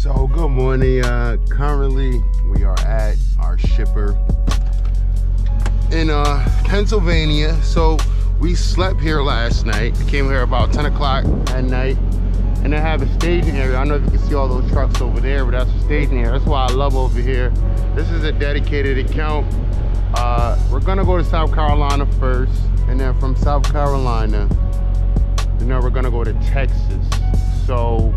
So good morning. Currently we are at our shipper in Pennsylvania. So we slept here last night. We came here about 10 o'clock at night, and they have a staging area. I don't know if you can see all those trucks over there, but that's a staging area. That's why I love over here. This is a dedicated account. We're gonna go to South Carolina first, and then from South Carolina, we're gonna go to Texas. So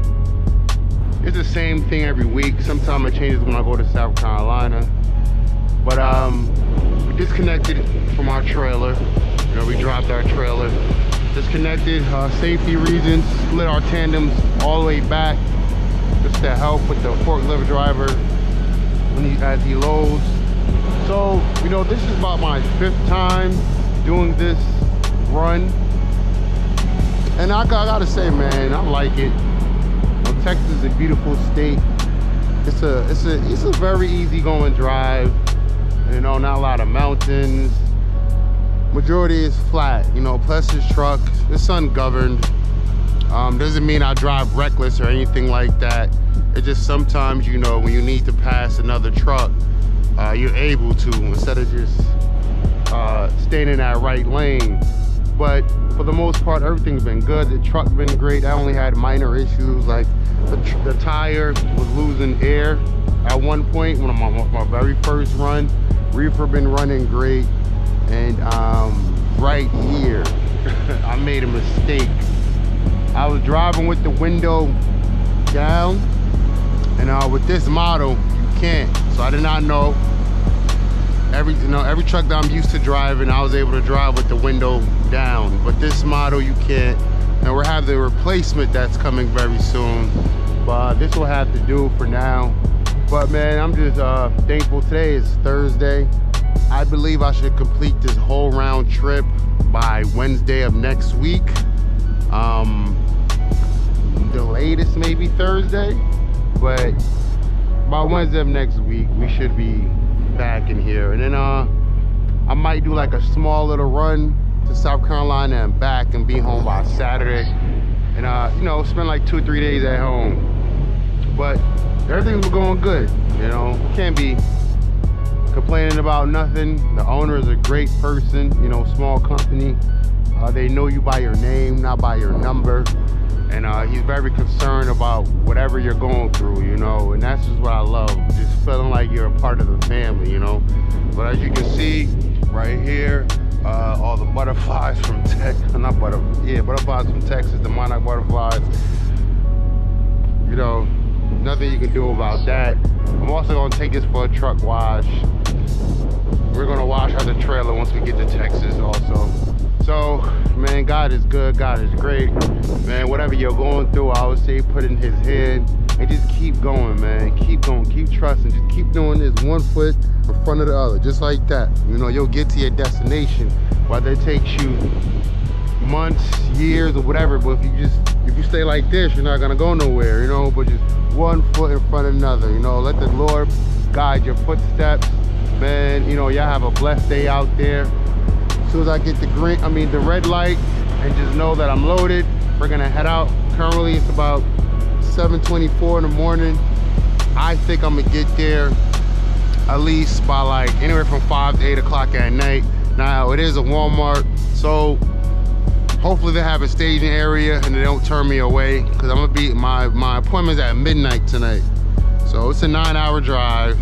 it's the same thing every week. Sometimes it changes when I go to South Carolina. But we disconnected from our trailer. We dropped our trailer. Disconnected, safety reasons, split our tandems all the way back just to help with the forklift driver as he loads. So, this is about my 5th time doing this run. And I gotta say, man, I like it. Texas is a beautiful state. It's a very easy-going drive. Not a lot of mountains. Majority is flat. Plus this truck, it's ungoverned. Doesn't mean I drive reckless or anything like that. It's just sometimes, when you need to pass another truck, you're able to, instead of just staying in that right lane. But for the most part, everything's been good. The truck's been great. I only had minor issues, like the tire was losing air at one point when my very first run. Reefer been running great, and right here I made a mistake. I was driving with the window down, and with this model you can't. So I did not know. Every truck that I'm used to driving, I was able to drive with the window down, but this model you can't. And we're having the replacement that's coming very soon, but this will have to do for now. But man, I'm just thankful. Today is Thursday. I believe I should complete this whole round trip by Wednesday of next week. The latest maybe Thursday, but by Wednesday of next week we should be back in here. And then I might do like a small little run to South Carolina and back, and be home by Saturday, and spend like 2 or 3 days at home. But everything's going good. Can't be complaining about nothing. The owner is a great person. Small company. They know you by your name, not by your number, and he's very concerned about whatever you're going through. And that's just what I love. Just feeling like you're a part of the family. But as you can see right here, all the butterflies from Texas, butterflies from Texas, the monarch butterflies. Nothing you can do about that. I'm also gonna take this for a truck wash. We're gonna wash out the trailer once we get to Texas also. So, man, God is good, God is great. Man, whatever you're going through, I always say put in his hand and just keep going, man. Keep going, keep trusting, just keep doing this, one foot in front of the other, just like that. You'll get to your destination, whether it takes you months, years, or whatever. But if you stay like this, you're not gonna go nowhere, But just one foot in front of another, let the Lord guide your footsteps, man. Y'all have a blessed day out there. As soon as I get the red light, and just know that I'm loaded, we're gonna head out. Currently it's about 7:24 in the morning. I think I'm gonna get there at least by like anywhere from 5 to 8 o'clock at night. Now it is a Walmart, so hopefully they have a staging area and they don't turn me away, because I'm gonna be my appointment's at midnight tonight. So it's a 9-hour drive.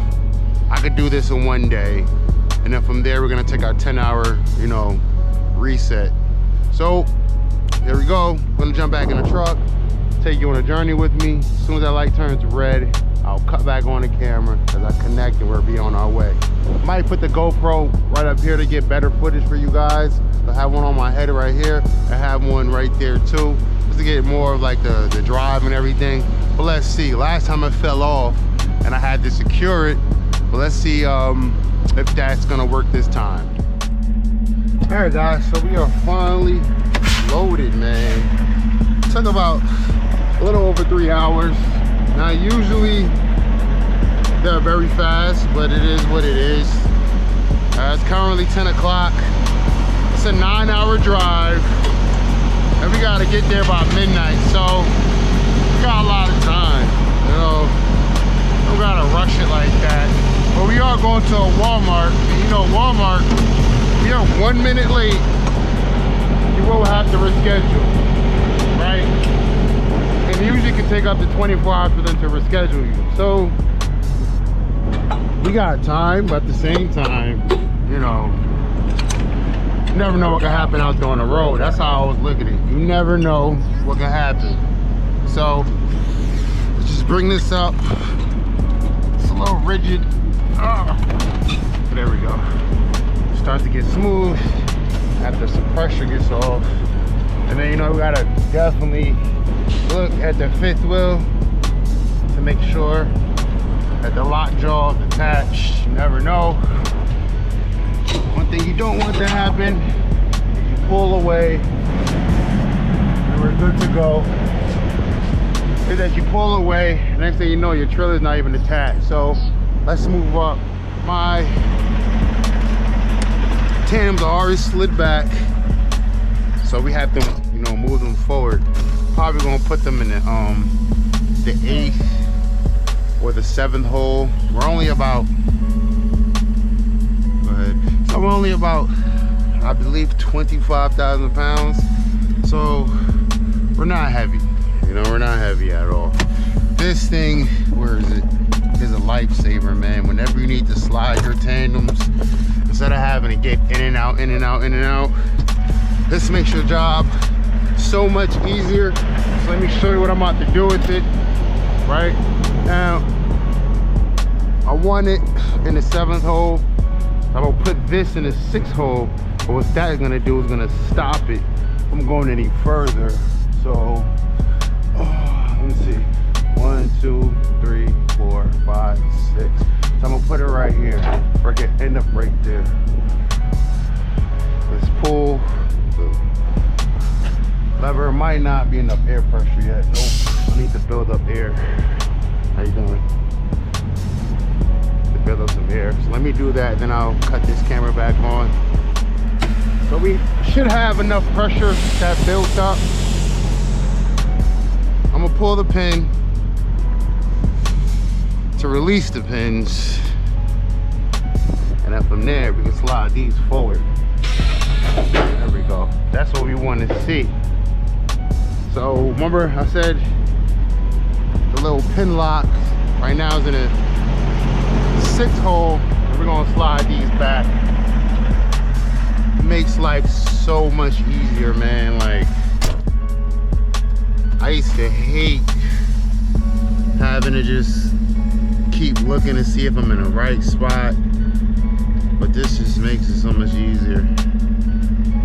I could do this in one day, and then from there we're gonna take our 10-hour reset. So here we go. I'm gonna jump back in the truck, take you on a journey with me. As soon as that light turns red, I'll cut back on the camera as I connect, and we'll be on our way. Might put the GoPro right up here to get better footage for you guys. I have one on my head right here. I have one right there too, just to get more of like the drive and everything. But let's see. Last time it fell off and I had to secure it. But let's see if that's gonna work this time. All right, guys. So we are finally loaded, man. It took about a little over 3 hours. Now usually they're very fast, but it is what it is. It's currently 10 o'clock. It's a 9-hour drive, and we gotta get there by midnight, so we got a lot of time. about going to a Walmart. You know, Walmart, if you're 1 minute late, you will have to reschedule, right? And usually it can take up to 24 hours for them to reschedule you. So we got time, but at the same time, you know, you never know what can happen out there on the road. That's how I always look at it. You never know what can happen. So let's just bring this up. It's a little rigid. There we go. Start to get smooth after some pressure gets off. And then, you know, we gotta definitely look at the fifth wheel to make sure that the lock jaw is attached. You never know. One thing you don't want to happen is you pull away and we're good to go. Is that you pull away, next thing you know, your trailer's not even attached. So let's move up. My tandems are already slid back, so we have to, you know, move them forward. Probably gonna put them in the 8th or the 7th hole. We're only about, go ahead. So we're only about, I believe, 25,000 pounds. So we're not heavy. You know, we're not heavy at all. This thing, where is it? Is a lifesaver, man. Whenever you need to slide your tandems, instead of having to get in and out, in and out, in and out, this makes your job so much easier. So let me show you what I'm about to do with it. Right now, I want it in the 7th hole. I'm gonna put this in the 6th hole. But what that is gonna do is gonna stop it from going any further. So, let me see. 1, 2, 3, 4, 5, 6. So I'm gonna put it right here. Or I can end up right there. Let's pull the lever. Might not be enough air pressure yet. Nope. I need to build up air. How you doing? To build up some air. So let me do that, then I'll cut this camera back on. So we should have enough pressure that built up. I'm gonna pull the pin to release the pins, and then from there we can slide these forward. There we go. That's what we want to see. So remember I said the little pin lock right now is in a 6th hole, and we're gonna slide these back. It makes life so much easier, man. Like, I used to hate having to just keep looking to see if I'm in the right spot, but this just makes it so much easier.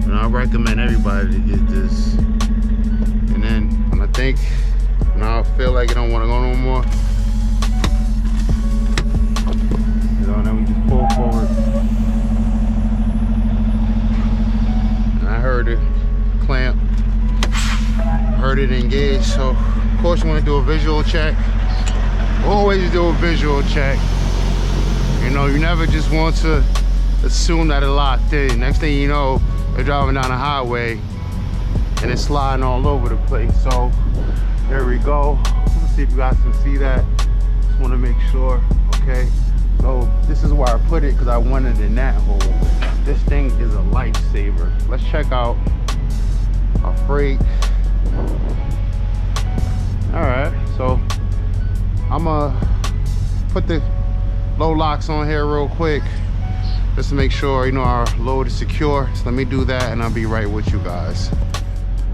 And I recommend everybody to get this. And then when I feel like I don't want to go no more, you know, then we just pull forward. And I heard it clamp, heard it engage. So of course you want to do a visual check. Always do a visual check. You know, you never just want to assume that it's locked in. Next thing you know, you're driving down the highway and it's sliding all over the place. So there we go. Let's see if you guys can see that. Just want to make sure. Okay, so this is where I put it because I wanted it in that hole. This thing is a lifesaver. Let's check out our freight. All right, so I'm gonna put the low locks on here real quick just to make sure, you know, our load is secure. So let me do that and I'll be right with you guys.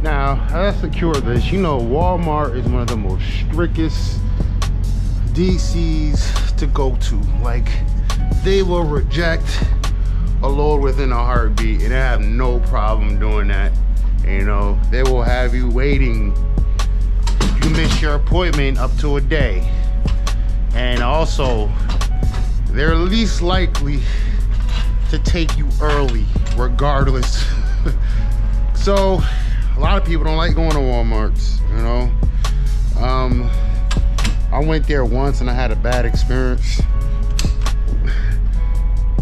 Now, how to secure this, you know, Walmart is one of the most strictest DCs to go to. Like, they will reject a load within a heartbeat and they have no problem doing that. You know, they will have you waiting. You miss your appointment up to a day. And also, they're least likely to take you early, regardless. So, a lot of people don't like going to Walmarts, you know. I went there once and I had a bad experience.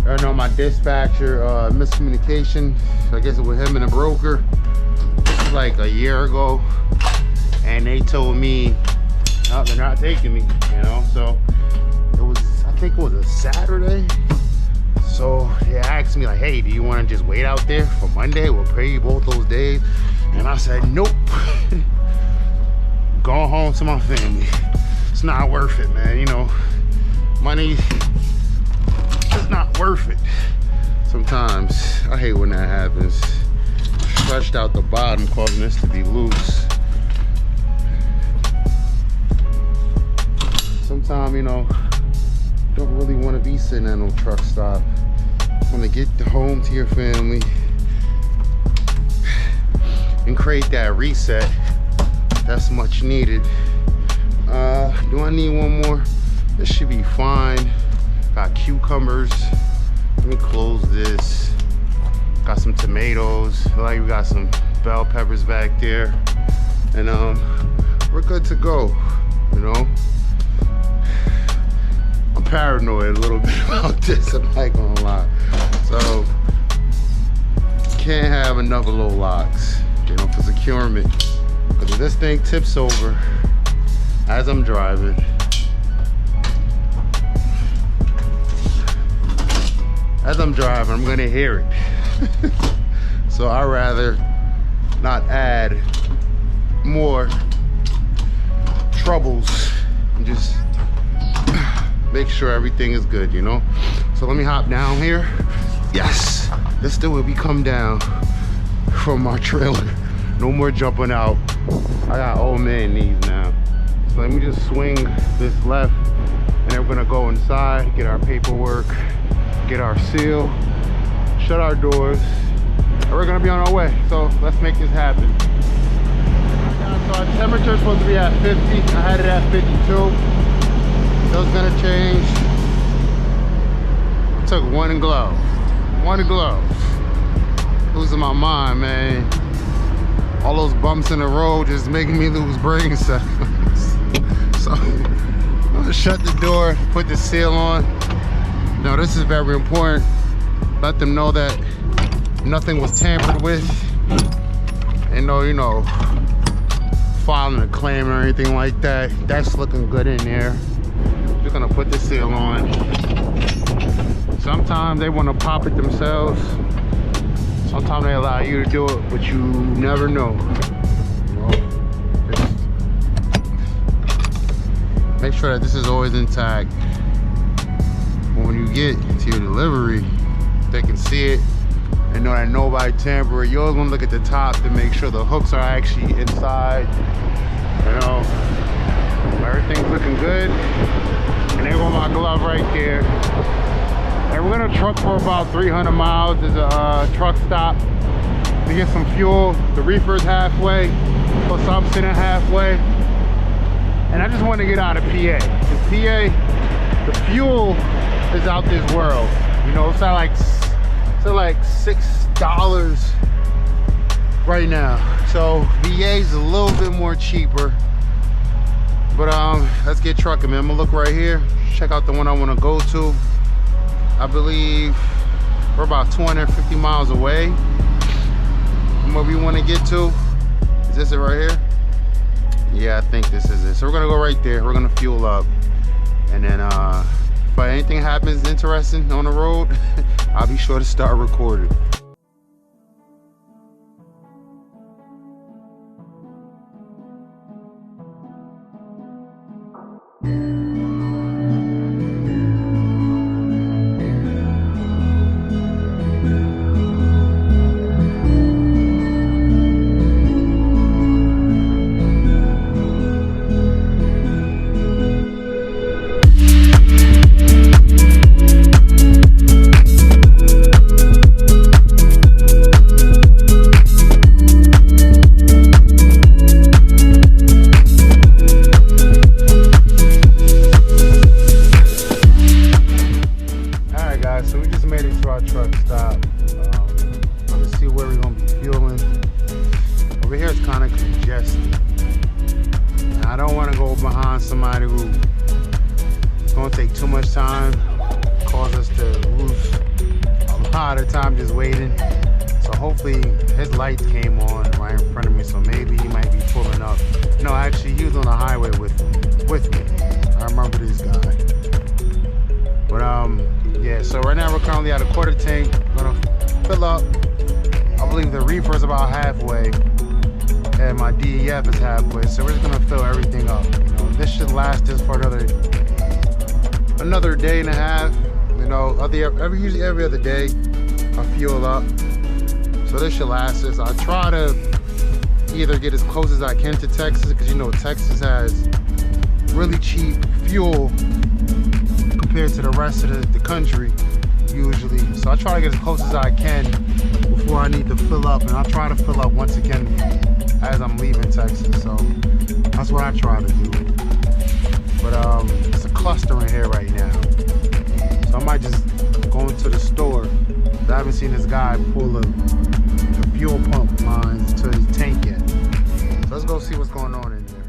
I know my dispatcher, miscommunication, I guess it was him and a broker. This was like a year ago. And they told me, no, they're not taking me, you know. So it was, I think it was a Saturday. So they asked me like, hey, do you want to just wait out there for Monday? We'll pay you both those days. And I said, nope. Going home to my family. It's not worth it, man. You know, money is not worth it. Sometimes I hate when that happens. Stretched out the bottom, causing this to be loose. Sometimes, you know, don't really want to be sitting at no truck stop. Want to get home to your family and create that reset that's much needed. Do I need one more? This should be fine. Got cucumbers. Let me close this. Got some tomatoes. Like we got some bell peppers back there, and we're good to go. You know, I'm paranoid a little bit about this. I'm not gonna lie. So can't have another low locks, you know, for securement. Because if this thing tips over as I'm driving, I'm gonna hear it. So I'd rather not add more troubles and just make sure everything is good, you know? So let me hop down here. Yes, this thing will be come down from our trailer. No more jumping out. I got old man knees now. So let me just swing this left, and then we're gonna go inside, get our paperwork, get our seal, shut our doors, and we're gonna be on our way. So let's make this happen. So our temperature is supposed to be at 50. I had it at 52. So it's gonna change. I took one glove. Losing my mind, man. All those bumps in the road just making me lose brain cells. So I'm gonna shut the door, put the seal on. Now this is very important. Let them know that nothing was tampered with. And no, you know, filing a claim or anything like that. That's looking good in there. Just gonna put the seal on. Sometimes they want to pop it themselves. Sometimes they allow you to do it, but you never know. You know, make sure that this is always intact. When you get to your delivery, they can see it and know that nobody tampered. You always want to look at the top to make sure the hooks are actually inside. You know, everything's looking good. And there goes my glove right there. And we're gonna truck for about 300 miles. There's a truck stop to get some fuel. The reefer's halfway, plus I'm sitting halfway. And I just want to get out of PA. In PA, the fuel is out this world. You know, it's at like $6 right now. So VA is a little bit more cheaper. But let's get trucking, man. I'm gonna look right here, check out the one I want to go to. I believe we're about 250 miles away from where we want to get to. Is this it right here? Yeah, I think this is it. So we're gonna go right there. We're gonna fuel up, and then if anything happens interesting on the road, I'll be sure to start recording. Somebody who gonna take too much time, cause us to lose a lot of time just waiting. So hopefully his lights came on right in front of me, so maybe he might be pulling up. No, actually he was on the highway with me. I remember this guy. But so right now we're currently at a quarter tank. I'm gonna fill up. I believe the reefer is about halfway, and my DEF is halfway. So we're just gonna fill everything up. You know, this should last us for another day and a half. You know, usually every other day, I fuel up. So this should last us. I try to either get as close as I can to Texas, because you know Texas has really cheap fuel compared to the rest of the country usually. So I try to get as close as I can before I need to fill up, and I try to fill up once again as I'm leaving Texas. So that's what I try to do. But it's a cluster in here right now, so I might just go into the store. I haven't seen this guy pull the fuel pump lines to his tank yet. So let's go see what's going on in there.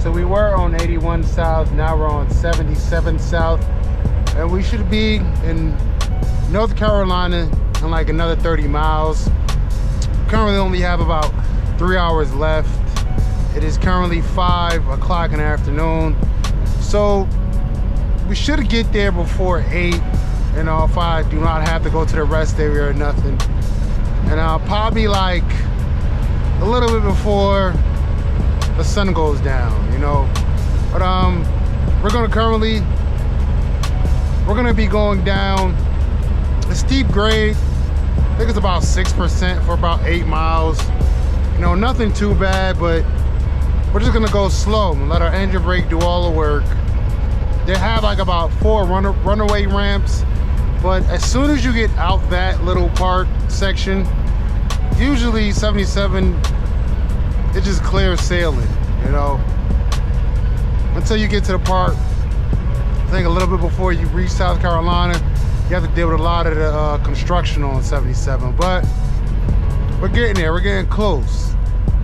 So we were on 81 South, now we're on 77 South, and we should be in North Carolina in like another 30 miles. Currently only have about 3 hours left. It is currently 5 o'clock in the afternoon, so we should get there before 8, you know, if I do not have to go to the rest area or nothing. And I'll probably like a little bit before the sun goes down, you know. But we're gonna be going down a steep grade. I think it's about 6% for about 8 miles. You know, nothing too bad, but we're just gonna go slow and let our engine brake do all the work. They have like about 4 runaway ramps, but as soon as you get out that little part section, usually 77, it just clear sailing, you know, until you get to the part, I think a little bit before you reach South Carolina, you have to deal with a lot of the construction on 77, but we're getting there, we're getting close.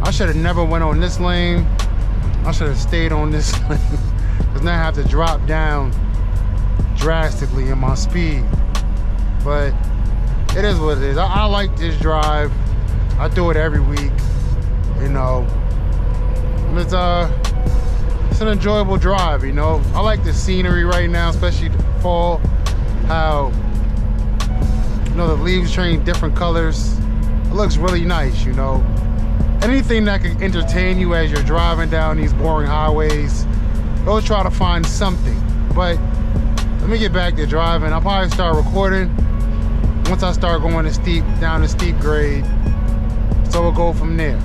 I should have never went on this lane. I should have stayed on this lane, because now I have to drop down drastically in my speed, but it is what it is. I like this drive. I do it every week, you know. It's an enjoyable drive, you know. I like the scenery right now, especially the fall, how, you know, the leaves turning different colors. It looks really nice, you know. Anything that can entertain you as you're driving down these boring highways, go try to find something. But let me get back to driving. I'll probably start recording once I start going down the steep grade, so we'll go from there.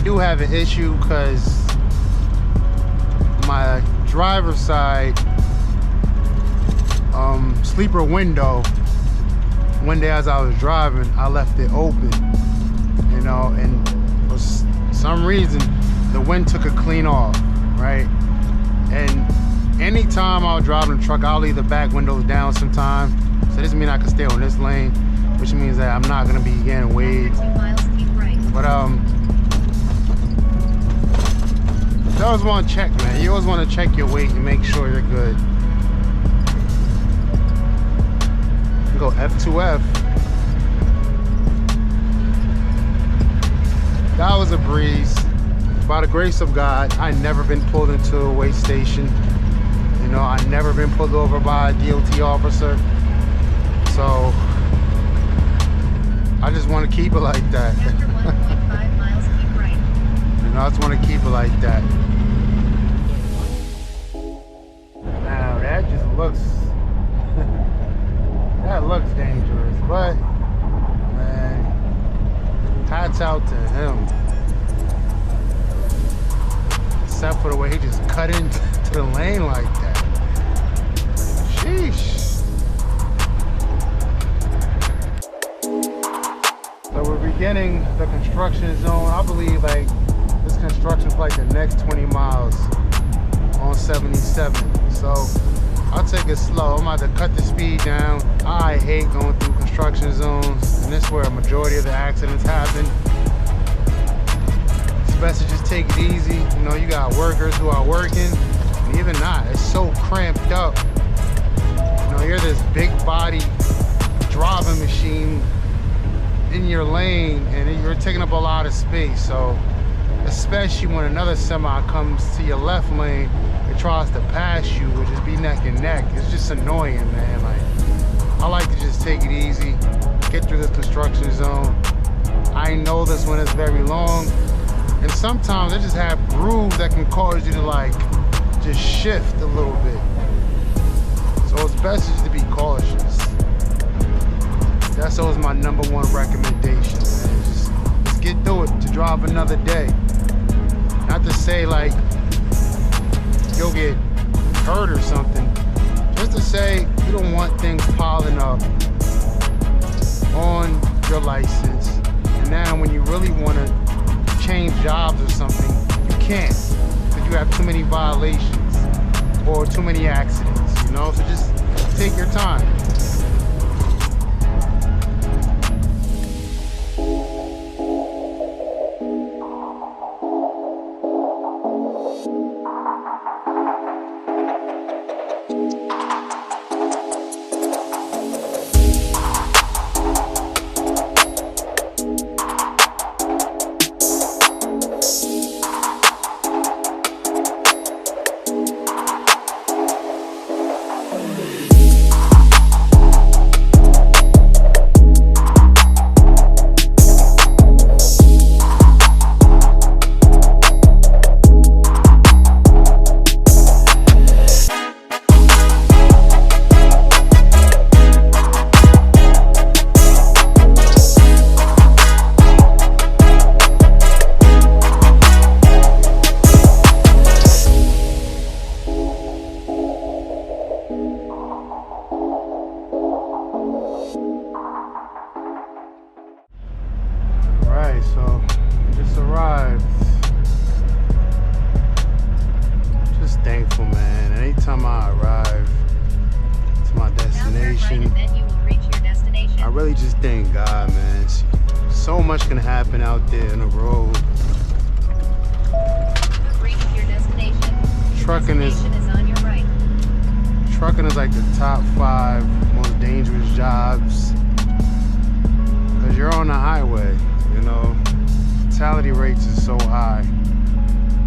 do have an issue because my driver's side sleeper window, one day as I was driving, I left it open, you know, and for some reason the wind took it clean off, right? And anytime I was driving the truck, I'll leave the back windows down sometime. So this means I can stay on this lane, which means that I'm not gonna be getting weighed. 2 miles, keep right. But you always want to check, man. You always want to check your weight and make sure you're good. You go F2F. That was a breeze. By the grace of God, I never been pulled into a weigh station. You know, I never been pulled over by a DOT officer. So I just want to keep it like that. After 1.5 miles, keep right. You know, I just want to keep it like that. Now that just looks, that looks dangerous, but man, hats out to him. Except for the way he just cut into the lane like that. Sheesh. So we're beginning the construction zone. I believe like this construction for like the next 20 miles on 77. So I'll take it slow. I'm about to cut the speed down. I hate going through construction zones, and this is where a majority of the accidents happen. It's best to just take it easy. You know, you got workers who are working, and even not, it's so cramped up. You know, you're this big body driving machine in your lane, and you're taking up a lot of space. So especially when another semi comes to your left lane and tries to pass you, or just be neck and neck, it's just annoying, man. Like, I like to just take it easy, get through this construction zone. I know this one is very long, and sometimes they just have grooves that can cause you to like just shift a little bit. So it's best just to be cautious. That's always my #1 recommendation, man. Just get through it to drive another day. Not to say like you'll get hurt or something. Just to say you don't want things piling up on your license. And now when you really want to change jobs or something, you can't. Because you have too many violations or too many accidents, you know? So just take your time. So I just arrived. Just thankful, man. Anytime I arrive to my destination, and then you will reach your destination. I really just thank God, man. So much can happen out there in the road. Reach your destination. Trucking is on your right. Trucking is like the top 5 most dangerous jobs because you're on the highway. You know, fatality rates is so high.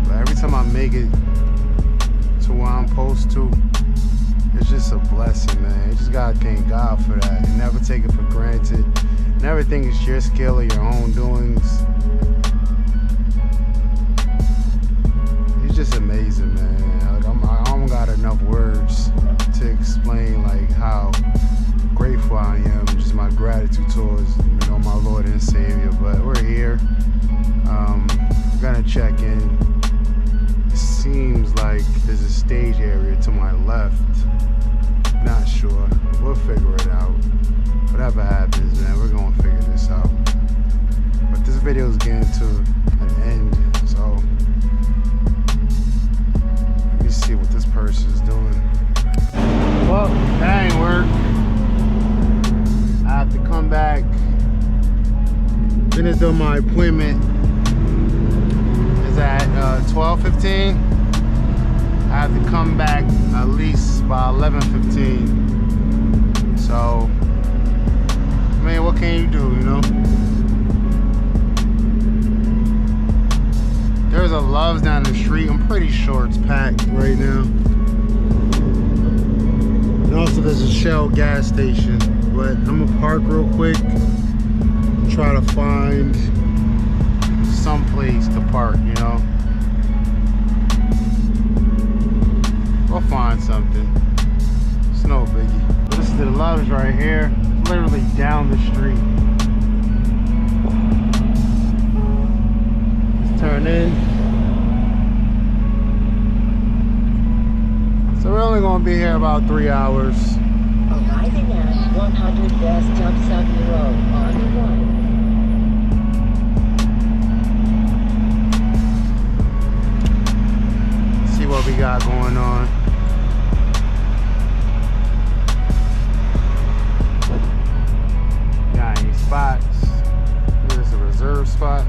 But every time I make it to where I'm supposed to, it's just a blessing, man. You just gotta thank God for that and never take it for granted. Never think it's your skill or your own doings. It's just amazing, man. Like, I don't got enough words to explain like how grateful I am, just my gratitude towards, you know, my Lord and Savior. But we're here. We're gonna seems like there's a stage area to my left. Not sure. We'll figure it out. Whatever happens, man, we're gonna figure this out. But this video is getting to an end, so let me see what this person is doing. Well, that ain't work. I have to come back, finish doing my appointment. It's at 12:15. I have to come back at least by 11:15. So, I mean, what can you do, you know? There's a Love's down the street. I'm pretty sure it's packed right now. And also there's a Shell gas station. But I'm gonna park real quick and try to find some place to park, you know? We'll find something. It's no biggie. This is the Love's right here. It's literally down the street. Let's turn in. So we're only gonna be here about 3 hours. Arriving at 100 West Jump Road on 1. See what we got going on. Got any spots? There's a reserve spot.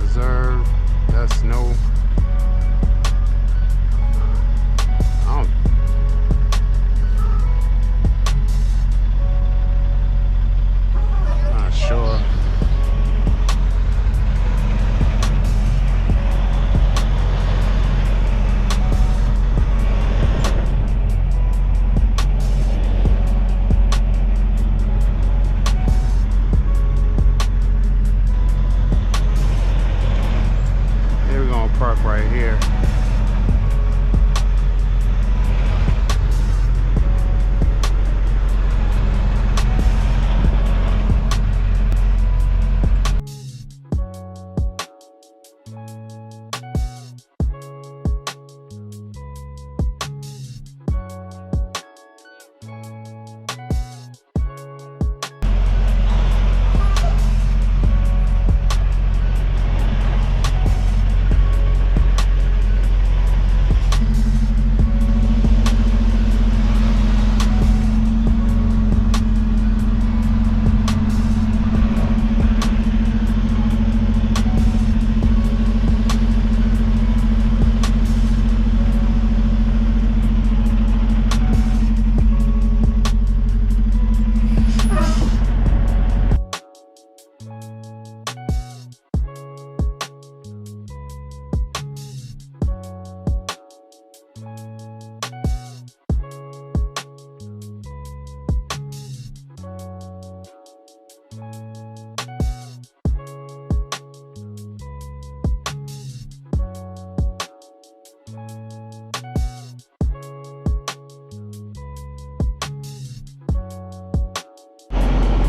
Reserve. That's no. Park right here.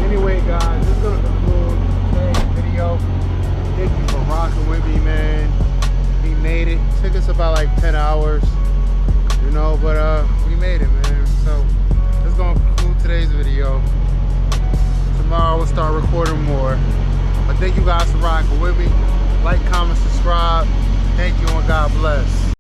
Anyway, guys, this is gonna conclude today's video. Thank you for rocking with me, man. We made it. Took us about like 10 hours, you know, but we made it, man. So this is gonna conclude today's video. Tomorrow we'll start recording more. But thank you guys for rocking with me. Like, comment, subscribe. Thank you and God bless.